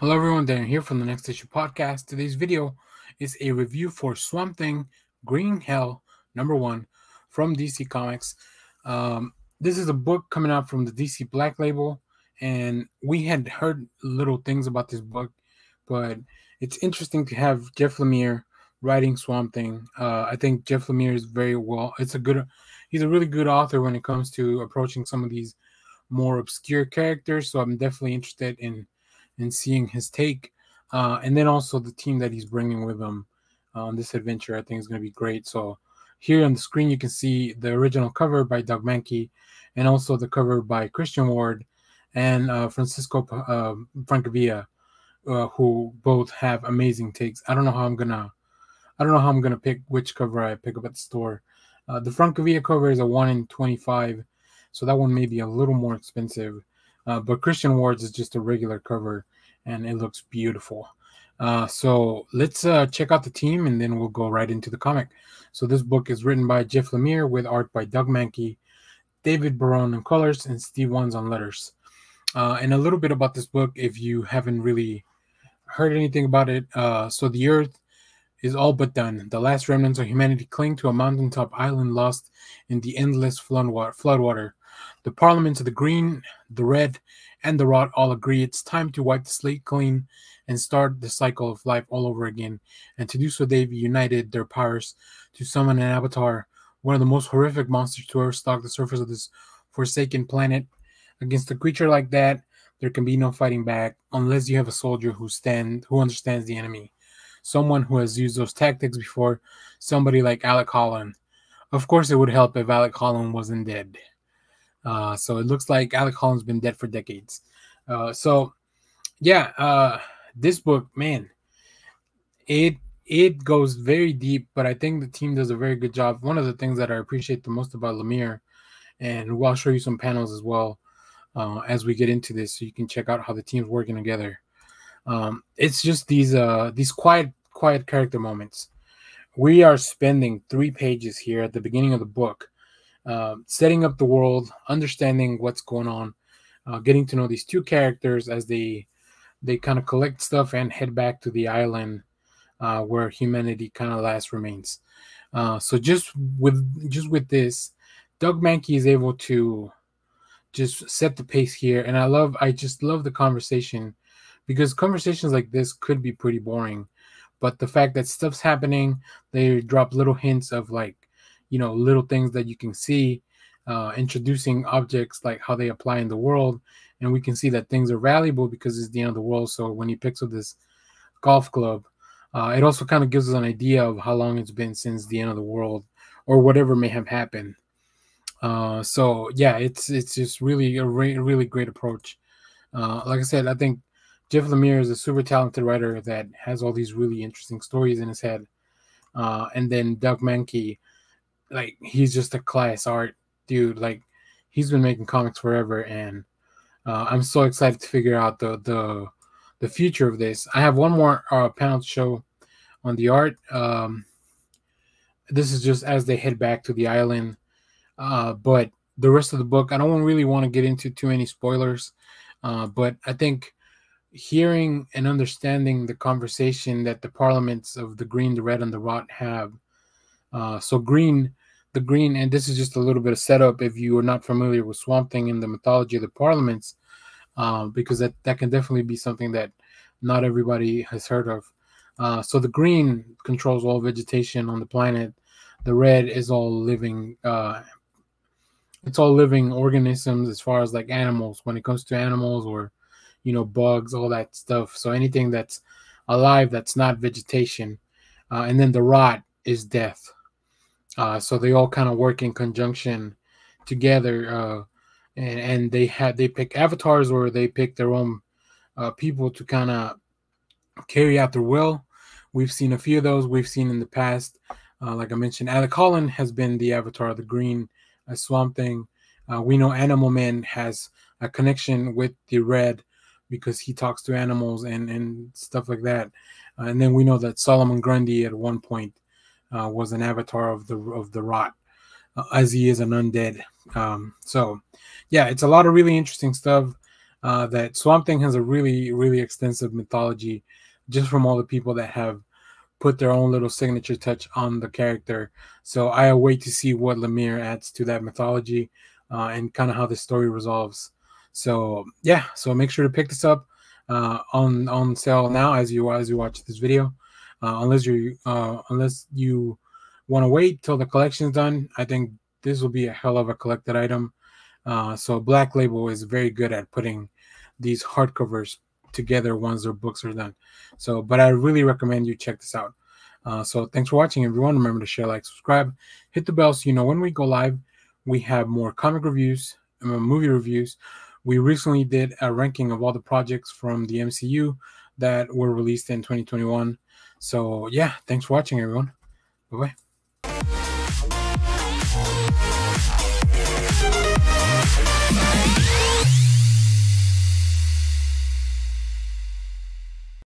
Hello everyone, Dan here from the Next Issue Podcast. Today's video is a review for Swamp Thing Green Hell #1 from DC Comics. This is a book coming out from the DC Black Label, and we had heard little things about this book, but it's interesting to have Jeff Lemire writing Swamp Thing. I think Jeff Lemire is he's a really good author when it comes to approaching some of these more obscure characters, so I'm definitely interested in seeing his take, and then also the team that he's bringing with him on this adventure. I think is going to be great. So here on the screen you can see the original cover by Doug Mahnke, and also the cover by Christian Ward and Francisco Francavilla, who both have amazing takes. I don't know how I'm gonna pick which cover I pick up at the store. The Francavilla cover is a 1 in 25, so that one may be a little more expensive. But Christian Ward's is just a regular cover, and it looks beautiful. So let's check out the team, and then we'll go right into the comic. So this book is written by Jeff Lemire with art by Doug Mahnke, David Barone on colors, and Steve Wands on letters. And a little bit about this book, if you haven't really heard anything about it. So the Earth is all but done. The last remnants of humanity cling to a mountaintop island lost in the endless floodwater. The parliaments of the Green, the Red, and the Rot all agree it's time to wipe the slate clean and start the cycle of life all over again. And to do so, they've united their powers to summon an avatar, one of the most horrific monsters to ever stalk the surface of this forsaken planet. Against a creature like that, there can be no fighting back unless you have a soldier who understands the enemy. Someone who has used those tactics before, somebody like Alec Holland. Of course, it would help if Alec Holland wasn't dead. So it looks like Alec Holland's been dead for decades. This book, man, it goes very deep, but I think the team does a very good job. One of the things that I appreciate the most about Lemire, and I'll show you some panels as well as we get into this, so you can check out how the team's working together. It's just these quiet character moments. We are spending 3 pages here at the beginning of the book, setting up the world, understanding what's going on, getting to know these 2 characters as they kind of collect stuff and head back to the island where humanity kind of last remains. So just with this, Doug Mahnke is able to just set the pace here, and I just love the conversation, because conversations like this could be pretty boring, but the fact that stuff's happening, they drop little hints of, like, little things that you can see, introducing objects, like how they apply in the world, and we can see that things are valuable because it's the end of the world. So when he picks up this golf club, it also kind of gives us an idea of how long it's been since the end of the world, or whatever may have happened. So yeah, it's just really a really great approach. Like I said, I think Jeff Lemire is a super talented writer that has all these really interesting stories in his head. And then Doug Mahnke, like, he's just a class art dude. Like, he's been making comics forever, and I'm so excited to figure out the future of this. I have one more panel to show on the art. This is just as they head back to the island, but the rest of the book, I don't really want to get into too many spoilers, but I think hearing and understanding the conversation that the parliaments of the Green, the Red, and the Rot have. So the green, and this is just a little bit of setup if you are not familiar with Swamp Thing and the mythology of the parliaments, because that can definitely be something that not everybody has heard of. So the Green controls all vegetation on the planet. The Red is all living. It's all living organisms, as far as like animals. When it comes to animals, or bugs, all that stuff. So anything that's alive that's not vegetation. And then the Rot is death. So they all kind of work in conjunction together, and they pick avatars, or they pick their own people to kind of carry out their will. We've seen a few of those. We've seen in the past, like I mentioned, Alec Holland has been the avatar of the Green, Swamp Thing. We know Animal Man has a connection with the Red because he talks to animals and stuff like that. And then we know that Solomon Grundy at one point was an avatar of the Rot, as he is an undead. So yeah, it's a lot of really interesting stuff. that Swamp Thing has a really, really extensive mythology, just from all the people that have put their own little signature touch on the character. So I await to see what Lemire adds to that mythology, and kind of how the story resolves. So yeah, so make sure to pick this up on sale now as you watch this video. Unless you want to wait till the collection's done, I think this will be a hell of a collected item. So Black Label is very good at putting these hardcovers together once their books are done. So, but I really recommend you check this out. So thanks for watching, everyone. Remember to share, like, subscribe, hit the bell so you know when we go live. We have more comic reviews, movie reviews. We recently did a ranking of all the projects from the MCU that were released in 2021. So yeah, thanks for watching, everyone. Bye-bye.